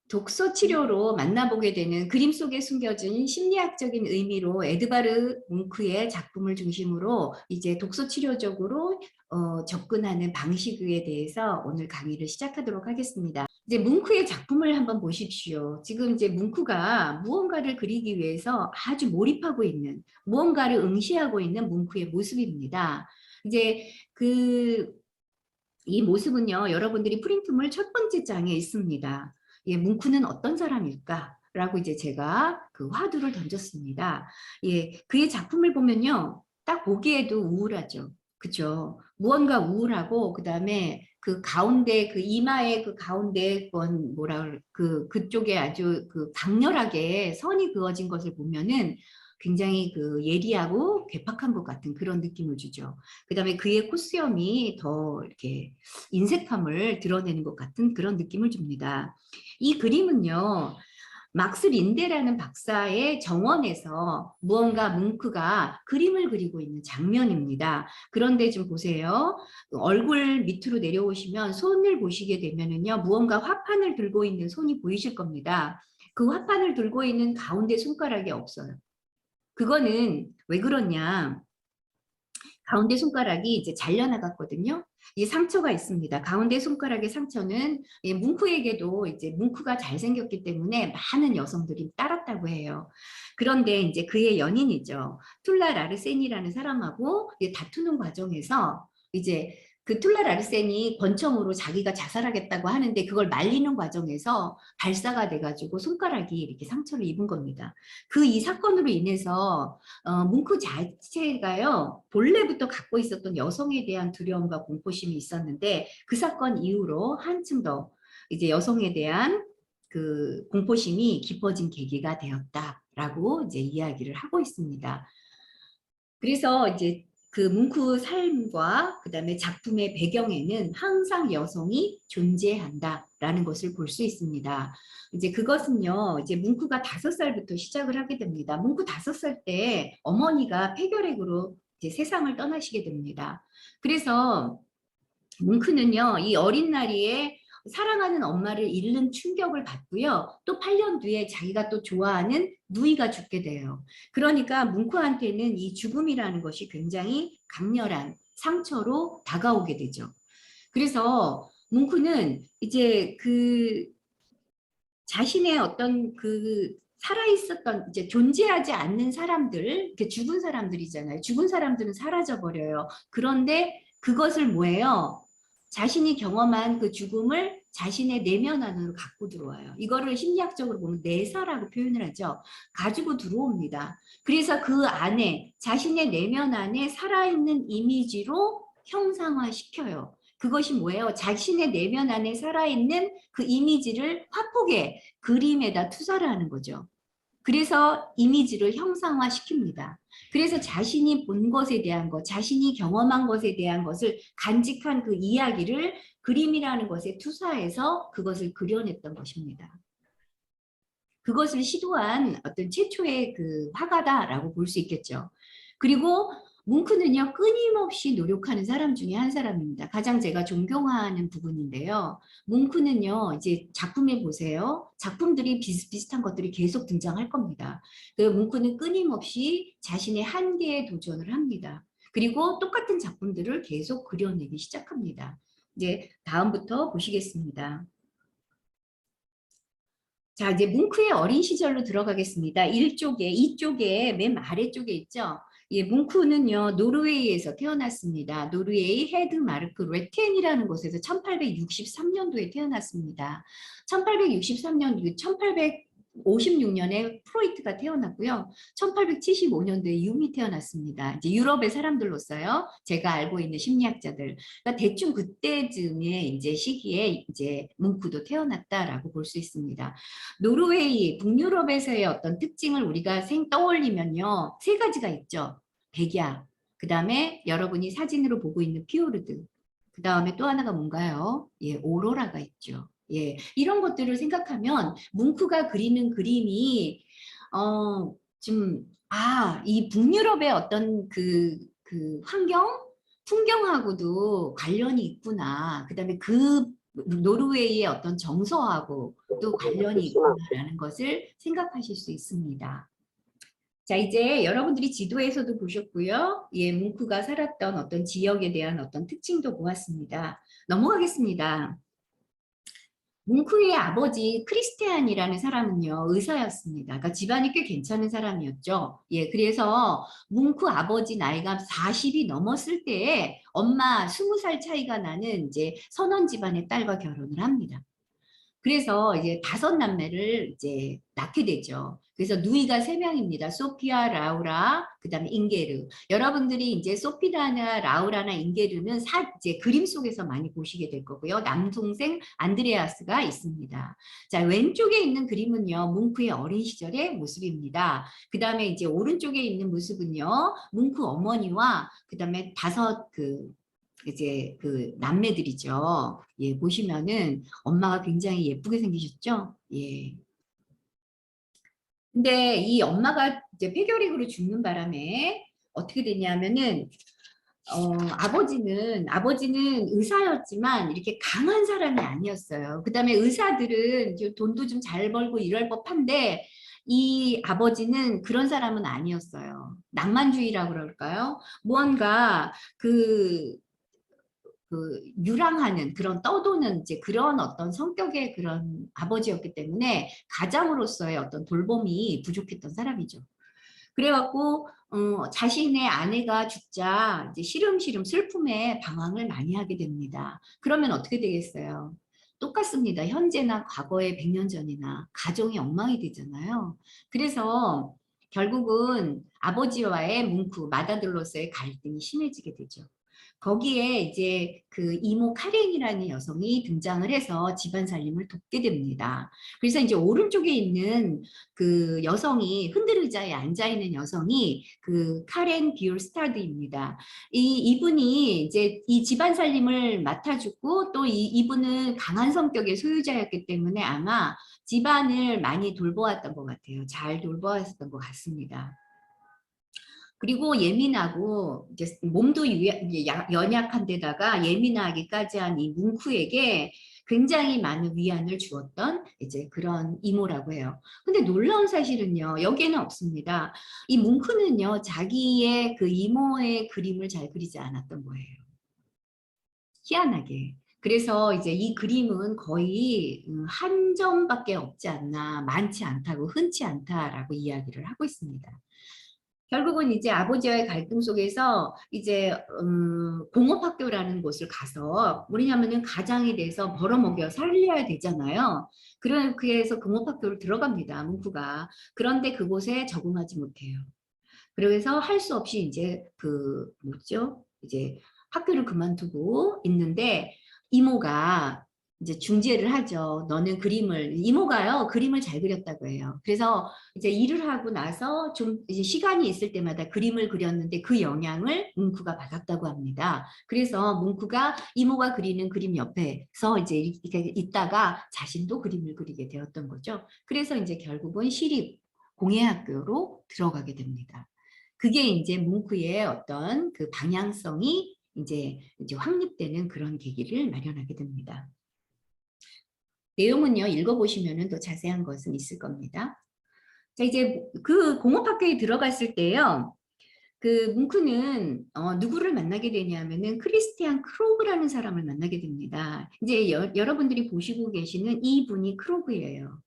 독서 치료로 만나보게 되는 그림 속에 숨겨진 심리학적인 의미로 에드바르 뭉크의 작품을 중심으로 이제 독서 치료적으로 접근하는 방식에 대해서 오늘 강의를 시작하도록 하겠습니다. 이제 뭉크의 작품을 한번 보십시오. 지금 이제 뭉크가 무언가를 그리기 위해서 아주 몰입하고 있는, 무언가를 응시하고 있는 뭉크의 모습입니다. 이제 이 모습은요, 여러분들이 프린트물 첫 번째 장에 있습니다. 예, 뭉크는 어떤 사람일까? 라고 이제 제가 그 화두를 던졌습니다. 예, 그의 작품을 보면요, 딱 보기에도 우울하죠. 그죠? 무언가 우울하고, 그 다음에 그 가운데, 그 이마의 그 가운데 그쪽에 아주 그 강렬하게 선이 그어진 것을 보면은 굉장히 그 예리하고 괴팍한 것 같은 그런 느낌을 주죠. 그 다음에 그의 코수염이 더 이렇게 인색함을 드러내는 것 같은 그런 느낌을 줍니다. 이 그림은요, 막스 린데라는 박사의 정원에서 무언가 뭉크가 그림을 그리고 있는 장면입니다. 그런데 좀 보세요. 얼굴 밑으로 내려오시면 손을 보시게 되면은요, 무언가 화판을 들고 있는 손이 보이실 겁니다. 그 화판을 들고 있는 가운데 손가락이 없어요. 그거는 왜 그러냐? 가운데 손가락이 이제 잘려나갔거든요. 이 상처가 있습니다. 가운데 손가락의 상처는 뭉크에게도 이제 뭉크가 잘생겼기 때문에 많은 여성들이 따랐다고 해요. 그런데 이제 그의 연인이죠. 툴라 라르센이라는 사람하고 다투는 과정에서 이제 그 툴라 라르센이 권총으로 자기가 자살하겠다고 하는데 그걸 말리는 과정에서 발사가 돼가지고 손가락이 이렇게 상처를 입은 겁니다. 이 사건으로 인해서 뭉크 자체가요, 본래부터 갖고 있었던 여성에 대한 두려움과 공포심이 있었는데 그 사건 이후로 한층 더 이제 여성에 대한 그 공포심이 깊어진 계기가 되었다라고 이제 이야기를 하고 있습니다. 그래서 이제 그 뭉크 삶과 그다음에 작품의 배경에는 항상 여성이 존재한다라는 것을 볼 수 있습니다. 이제 그것은요, 이제 뭉크가 5살부터 시작을 하게 됩니다. 뭉크 5살 때 어머니가 폐결핵으로 이제 세상을 떠나시게 됩니다. 그래서 뭉크는요, 이 어린 나이에 사랑하는 엄마를 잃는 충격을 받고요. 또 8년 뒤에 자기가 또 좋아하는 누이가 죽게 돼요. 그러니까 뭉크한테는 이 죽음이라는 것이 굉장히 강렬한 상처로 다가오게 되죠. 그래서 뭉크는 이제 자신의 어떤 살아있었던 이제 존재하지 않는 사람들, 이렇게 죽은 사람들이잖아요. 죽은 사람들은 사라져 버려요. 그런데 그것을 뭐예요? 자신이 경험한 그 죽음을 자신의 내면 안으로 갖고 들어와요. 이거를 심리학적으로 보면 내사라고 표현을 하죠. 가지고 들어옵니다. 그래서 그 안에 자신의 내면 안에 살아있는 이미지로 형상화시켜요. 그것이 뭐예요? 자신의 내면 안에 살아있는 그 이미지를 화폭에 그림에다 투사를 하는 거죠. 그래서 이미지를 형상화시킵니다. 그래서 자신이 본 것에 대한 것, 자신이 경험한 것에 대한 것을 간직한 그 이야기를 그림이라는 것에 투사해서 그것을 그려냈던 것입니다. 그것을 시도한 어떤 최초의 그 화가다라고 볼 수 있겠죠. 그리고 뭉크는요, 끊임없이 노력하는 사람 중에 한 사람입니다. 가장 제가 존경하는 부분인데요. 뭉크는요, 이제 작품에 보세요. 작품들이 비슷비슷한 것들이 계속 등장할 겁니다. 그 뭉크는 끊임없이 자신의 한계에 도전을 합니다. 그리고 똑같은 작품들을 계속 그려내기 시작합니다. 이제 다음부터 보시겠습니다. 자, 이제 뭉크의 어린 시절로 들어가겠습니다. 이쪽에 맨 아래쪽에 있죠. 예, 뭉크는요, 노르웨이에서 태어났습니다. 노르웨이 헤드마르크 레텐이라는 곳에서 1863년도에 태어났습니다. 1863년, 1856년에 프로이트가 태어났고요. 1875년도에 융이 태어났습니다. 이제 유럽의 사람들로서요, 제가 알고 있는 심리학자들. 그러니까 대충 그때쯤에 이제 시기에 이제 뭉크도 태어났다라고 볼 수 있습니다. 노르웨이, 북유럽에서의 어떤 특징을 우리가 떠올리면요. 3가지가 있죠. 백야, 그 다음에 여러분이 사진으로 보고 있는 피오르드, 그 다음에 또 하나가 뭔가요? 예, 오로라가 있죠. 예, 이런 것들을 생각하면 뭉크가 그리는 그림이 이 북유럽의 어떤 그 환경, 풍경하고도 관련이 있구나. 그다음에 그 노르웨이의 어떤 정서하고 또 관련이 있구나라는 것을 생각하실 수 있습니다. 자, 이제 여러분들이 지도에서도 보셨고요. 예, 뭉크가 살았던 어떤 지역에 대한 어떤 특징도 보았습니다. 넘어가겠습니다. 뭉크의 아버지 크리스티안이라는 사람은요, 의사였습니다. 그러니까 집안이 꽤 괜찮은 사람이었죠. 예, 그래서 뭉크 아버지 나이가 40이 넘었을 때에 엄마 20살 차이가 나는 이제 선원 집안의 딸과 결혼을 합니다. 그래서 이제 5남매를 이제 낳게 되죠. 그래서 누이가 3명입니다. 소피아, 라우라, 그다음에 잉게르. 여러분들이 이제 소피다나 라우라나 잉게르는 이제 그림 속에서 많이 보시게 될 거고요. 남동생 안드레아스가 있습니다. 자, 왼쪽에 있는 그림은요. 뭉크의 어린 시절의 모습입니다. 그다음에 이제 오른쪽에 있는 모습은요. 뭉크 어머니와 그다음에 5 이제 그 남매들이죠. 예, 보시면은 엄마가 굉장히 예쁘게 생기셨죠? 예. 근데 이 엄마가 이제 폐결핵으로 죽는 바람에 어떻게 되냐면은 아버지는 의사였지만 이렇게 강한 사람이 아니었어요. 그다음에 의사들은 돈도 좀 잘 벌고 이럴 법한데 이 아버지는 그런 사람은 아니었어요. 낭만주의라고 그럴까요? 무언가 유랑하는 그런 떠도는 이제 그런 어떤 성격의 그런 아버지였기 때문에 가장으로서의 어떤 돌봄이 부족했던 사람이죠. 그래갖고 자신의 아내가 죽자 이제 시름시름 슬픔에 방황을 많이 하게 됩니다. 그러면 어떻게 되겠어요? 똑같습니다. 현재나 과거의 100년 전이나 가정이 엉망이 되잖아요. 그래서 결국은 아버지와의 뭉크, 마다들로서의 갈등이 심해지게 되죠. 거기에 이제 그 이모 카렌이라는 여성이 등장을 해서 집안 살림을 돕게 됩니다. 그래서 이제 오른쪽에 있는 그 여성이 흔들 의자에 앉아 있는 여성이 그 카렌 비올스타드입니다. 이분이 이제 이 집안 살림을 맡아주고 또 이분은 강한 성격의 소유자였기 때문에 아마 집안을 많이 돌보았던 것 같아요. 잘 돌보았던 것 같습니다. 그리고 예민하고 이제 몸도 연약한 데다가 예민하기까지 한 이 뭉크에게 굉장히 많은 위안을 주었던 이제 그런 이모라고 해요. 근데 놀라운 사실은요, 여기에는 없습니다. 이 뭉크는요, 자기의 그 이모의 그림을 잘 그리지 않았던 거예요. 희한하게. 그래서 이제 이 그림은 거의 한 점밖에 없지 않나, 많지 않다고, 흔치 않다라고 이야기를 하고 있습니다. 결국은 이제 아버지와의 갈등 속에서 이제 공업학교라는 곳을 가서 뭐냐면은 가장이 돼서 벌어먹여 살려야 되잖아요. 그래서 공업학교를 들어갑니다. 문구가. 그런데 그곳에 적응하지 못해요. 그래서 할 수 없이 이제 그 뭐죠? 이제 학교를 그만두고 있는데 이모가 이제 중재를 하죠. 너는 이모가요, 그림을 잘 그렸다고 해요. 그래서 이제 일을 하고 나서 좀 이제 시간이 있을 때마다 그림을 그렸는데 그 영향을 뭉크가 받았다고 합니다. 그래서 뭉크가 이모가 그리는 그림 옆에서 이제 이렇게 있다가 자신도 그림을 그리게 되었던 거죠. 그래서 이제 결국은 시립 공예학교로 들어가게 됩니다. 그게 이제 뭉크의 어떤 그 방향성이 이제 확립되는 그런 계기를 마련하게 됩니다. 내용은요, 읽어보시면 더 자세한 것은 있을 겁니다. 자, 이제 그 공업학교에 들어갔을 때요, 그 뭉크는 누구를 만나게 되냐면은 크리스티안 크로그라는 사람을 만나게 됩니다. 이제 여러분들이 보시고 계시는 이분이 크로그예요.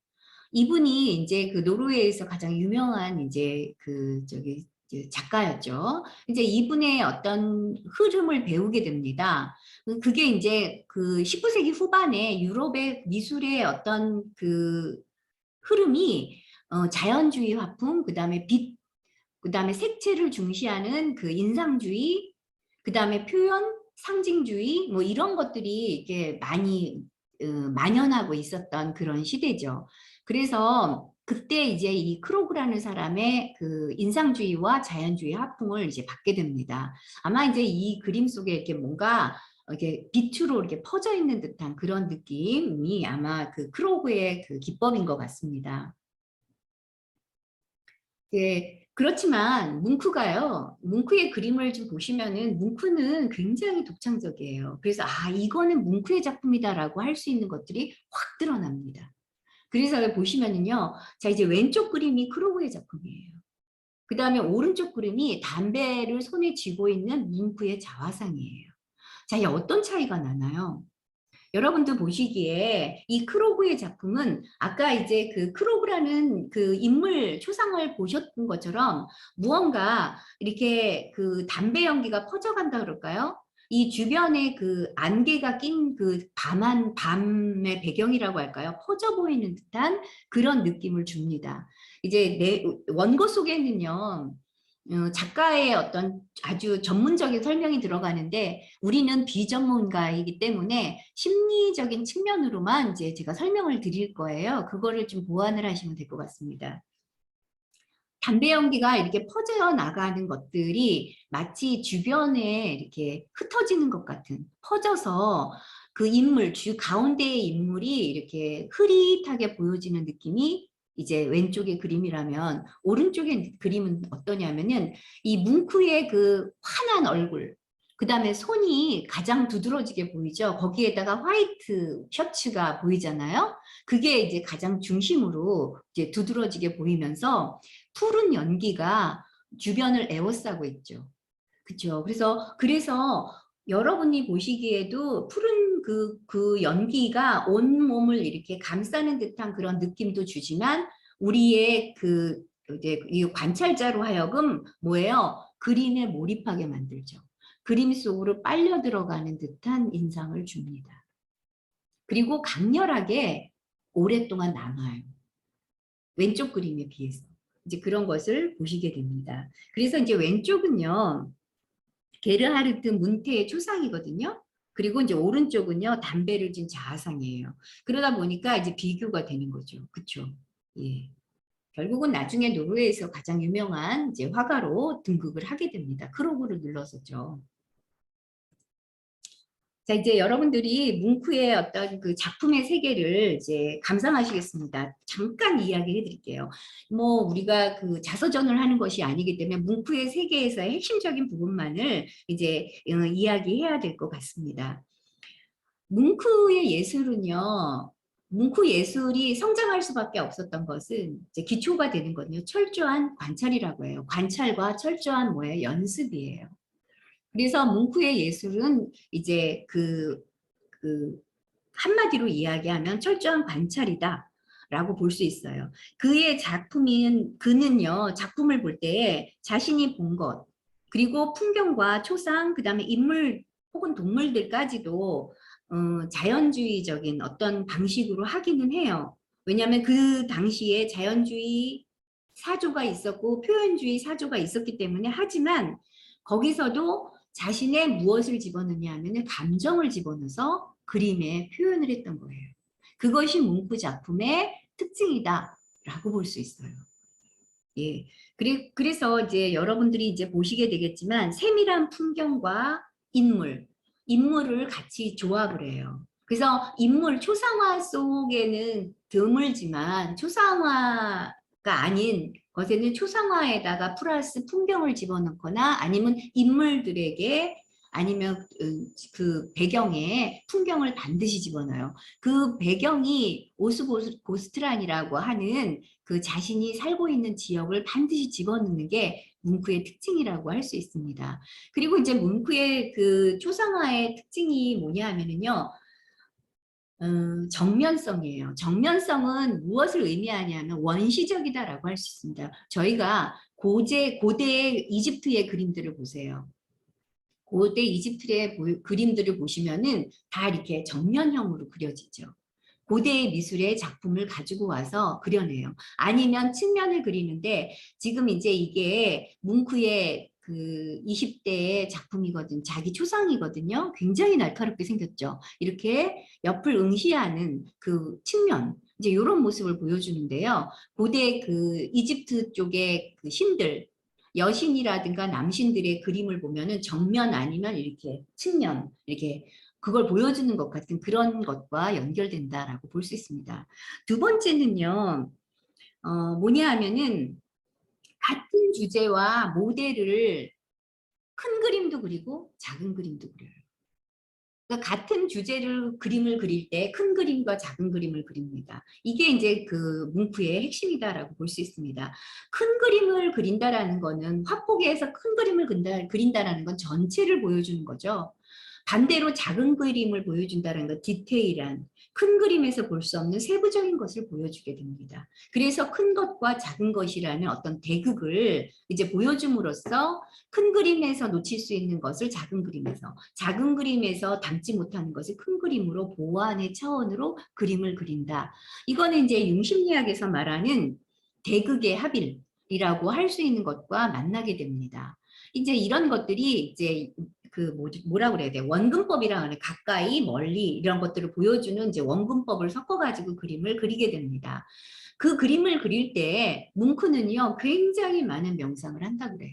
이분이 이제 그 노르웨이에서 가장 유명한 이제 그 저기 작가였죠. 이제 이분의 어떤 흐름을 배우게 됩니다. 그게 이제 그 19세기 후반에 유럽의 미술의 어떤 그 흐름이 자연주의 화풍, 그다음에 빛, 그다음에 색채를 중시하는 그 인상주의, 그다음에 표현, 상징주의 뭐 이런 것들이 이렇게 많이 만연하고 있었던 그런 시대죠. 그래서 그때 이제 이 크로그라는 사람의 그 인상주의와 자연주의 화풍을 이제 받게 됩니다. 아마 이제 이 그림 속에 이렇게 뭔가 이렇게 빛으로 이렇게 퍼져 있는 듯한 그런 느낌이 아마 그 크로그의 그 기법인 것 같습니다. 예, 그렇지만 뭉크가요. 뭉크의 그림을 좀 보시면은 뭉크는 굉장히 독창적이에요. 그래서 아 이거는 뭉크의 작품이다라고 할 수 있는 것들이 확 드러납니다. 그래서 보시면은요. 자 이제 왼쪽 그림이 크로그의 작품이에요. 그 다음에 오른쪽 그림이 담배를 손에 쥐고 있는 뭉크의 자화상이에요. 자, 이 어떤 차이가 나나요? 여러분들 보시기에 이 크로그의 작품은 아까 이제 그 크로그라는 그 인물 초상을 보셨던 것처럼 무언가 이렇게 그 담배 연기가 퍼져간다 그럴까요? 이 주변에 그 안개가 낀 그 밤의 배경이라고 할까요? 퍼져 보이는 듯한 그런 느낌을 줍니다. 이제 내 원고 속에는요. 작가의 어떤 아주 전문적인 설명이 들어가는데 우리는 비전문가이기 때문에 심리적인 측면으로만 이제 제가 설명을 드릴 거예요. 그거를 좀 보완을 하시면 될 것 같습니다. 담배 연기가 이렇게 퍼져 나가는 것들이 마치 주변에 이렇게 흩어지는 것 같은 퍼져서 그 인물 주 가운데의 인물이 이렇게 흐릿하게 보여지는 느낌이 이제 왼쪽의 그림이라면 오른쪽의 그림은 어떠냐면은 이 뭉크의 그 환한 얼굴 그 다음에 손이 가장 두드러지게 보이죠. 거기에다가 화이트 셔츠가 보이잖아요. 그게 이제 가장 중심으로 이제 두드러지게 보이면서 푸른 연기가 주변을 에워싸고 있죠. 그렇죠. 그래서 여러분이 보시기에도 푸른 그 연기가 온 몸을 이렇게 감싸는 듯한 그런 느낌도 주지만 우리의 그 이제 이 관찰자로 하여금 뭐예요? 그림에 몰입하게 만들죠. 그림 속으로 빨려 들어가는 듯한 인상을 줍니다. 그리고 강렬하게 오랫동안 남아요. 왼쪽 그림에 비해서. 이제 그런 것을 보시게 됩니다. 그래서 이제 왼쪽은요. 게르하르트 문테의 초상이거든요. 그리고 이제 오른쪽은요. 담배를 진 자아상이에요. 그러다 보니까 이제 비교가 되는 거죠. 그렇죠? 예. 결국은 나중에 노르웨이에서 가장 유명한 이제 화가로 등극을 하게 됩니다. 크로그를 눌러서죠. 자, 이제 여러분들이 뭉크의 어떤 그 작품의 세계를 이제 감상하시겠습니다. 잠깐 이야기해 드릴게요. 뭐, 우리가 그 자서전을 하는 것이 아니기 때문에 뭉크의 세계에서의 핵심적인 부분만을 이제 이야기해야 될 것 같습니다. 뭉크의 예술은요, 뭉크 예술이 성장할 수밖에 없었던 것은 이제 기초가 되는 거는요, 철저한 관찰이라고 해요. 관찰과 철저한 뭐예요? 연습이에요. 그래서 뭉크의 예술은 이제 그 한마디로 이야기하면 철저한 관찰이다. 라고 볼 수 있어요. 그의 그는요, 작품을 볼 때 자신이 본 것, 그리고 풍경과 초상, 그 다음에 인물 혹은 동물들까지도 자연주의적인 어떤 방식으로 하기는 해요. 왜냐하면 그 당시에 자연주의 사조가 있었고 표현주의 사조가 있었기 때문에 하지만 거기서도 자신의 무엇을 집어넣냐 하면 감정을 집어넣어서 그림에 표현을 했던 거예요. 그것이 뭉크 작품의 특징이다라고 볼 수 있어요. 예. 그래서 이제 여러분들이 이제 보시게 되겠지만 세밀한 풍경과 인물을 같이 조합을 해요. 그래서 인물 초상화 속에는 드물지만 초상화가 아닌 것에는 초상화에다가 플러스 풍경을 집어넣거나 아니면 인물들에게 아니면 그 배경에 풍경을 반드시 집어넣어요. 그 배경이 오스고스트란이라고 하는 그 자신이 살고 있는 지역을 반드시 집어넣는 게 뭉크의 특징이라고 할 수 있습니다. 그리고 이제 뭉크의 그 초상화의 특징이 뭐냐 하면은요. 정면성이에요. 정면성은 무엇을 의미하냐면 원시적이다라고 할 수 있습니다. 저희가 고대 이집트의 그림들을 보세요. 고대 이집트의 그림들을 보시면은 다 이렇게 정면형으로 그려지죠. 고대의 미술의 작품을 가지고 와서 그려내요. 아니면 측면을 그리는데 지금 이제 이게 뭉크의 그 20대의 작품이거든, 자기 초상이거든요. 굉장히 날카롭게 생겼죠. 이렇게 옆을 응시하는 그 측면, 이제 이런 모습을 보여주는데요. 고대 그 이집트 쪽의 그 신들, 여신이라든가 남신들의 그림을 보면은 정면 아니면 이렇게 측면, 이렇게 그걸 보여주는 것 같은 그런 것과 연결된다라고 볼 수 있습니다. 두 번째는요, 뭐냐 하면은 같은 주제와 모델을 큰 그림도 그리고 작은 그림도 그려요. 그러니까 같은 주제를 그림을 그릴 때 큰 그림과 작은 그림을 그립니다. 이게 이제 그 뭉크의 핵심이다라고 볼 수 있습니다. 큰 그림을 그린다라는 거는 화폭에서 큰 그림을 그린다라는 건 전체를 보여주는 거죠. 반대로 작은 그림을 보여준다는 건 디테일한 큰 그림에서 볼 수 없는 세부적인 것을 보여주게 됩니다. 그래서 큰 것과 작은 것이라는 어떤 대극을 이제 보여줌으로써 큰 그림에서 놓칠 수 있는 것을 작은 그림에서, 작은 그림에서 담지 못하는 것을 큰 그림으로 보완의 차원으로 그림을 그린다. 이거는 이제 융심리학에서 말하는 대극의 합일이라고 할 수 있는 것과 만나게 됩니다. 이제 이런 것들이 이제 그 뭐라 그래야 돼? 원근법이라 하는 가까이, 멀리 이런 것들을 보여주는 이제 원근법을 섞어가지고 그림을 그리게 됩니다. 그 그림을 그릴 때 뭉크는요 굉장히 많은 명상을 한다 그래요.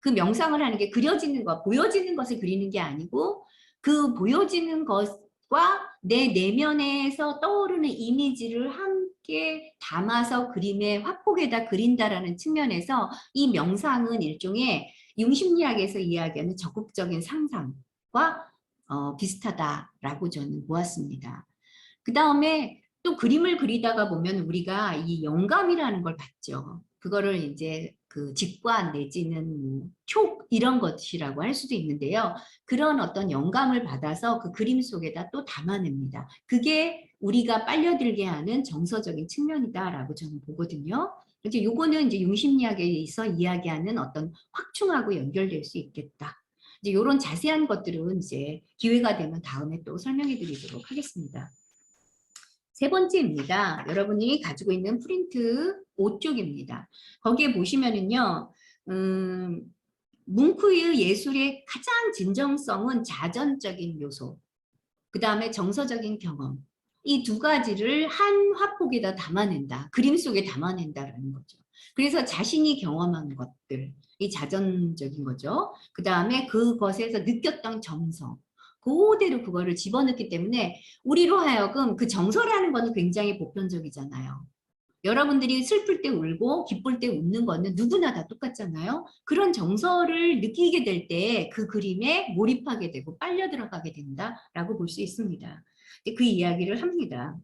그 명상을 하는 게 그려지는 것, 보여지는 것을 그리는 게 아니고 그 보여지는 것과 내 내면에서 떠오르는 이미지를 함께 담아서 그림의 화폭에다 그린다라는 측면에서 이 명상은 일종의 융심리학에서 이야기하는 적극적인 상상과 비슷하다라고 저는 보았습니다. 그 다음에 또 그림을 그리다가 보면 우리가 이 영감이라는 걸 받죠. 그거를 이제 그 직관 내지는 촉 이런 것이라고 할 수도 있는데요. 그런 어떤 영감을 받아서 그 그림 속에다 또 담아냅니다. 그게 우리가 빨려들게 하는 정서적인 측면이다라고 저는 보거든요. 이제 요거는 이제 융심리학에서 이야기하는 어떤 확충하고 연결될 수 있겠다. 이제 이런 자세한 것들은 이제 기회가 되면 다음에 또 설명해 드리도록 하겠습니다. 세 번째입니다. 여러분이 가지고 있는 프린트 5쪽입니다. 거기에 보시면은요, 뭉크의 예술의 가장 진정성은 자전적인 요소, 그 다음에 정서적인 경험, 이 두 가지를 한 화폭에다 담아낸다, 그림 속에 담아낸다라는 거죠. 그래서 자신이 경험한 것들, 이 자전적인 거죠. 그 다음에 그것에서 느꼈던 정서, 그대로 그거를 집어넣기 때문에 우리로 하여금 그 정서라는 거는 굉장히 보편적이잖아요. 여러분들이 슬플 때 울고 기쁠 때 웃는 거는 누구나 다 똑같잖아요. 그런 정서를 느끼게 될 때 그 그림에 몰입하게 되고 빨려 들어가게 된다라고 볼 수 있습니다. 그 이야기를 합니다.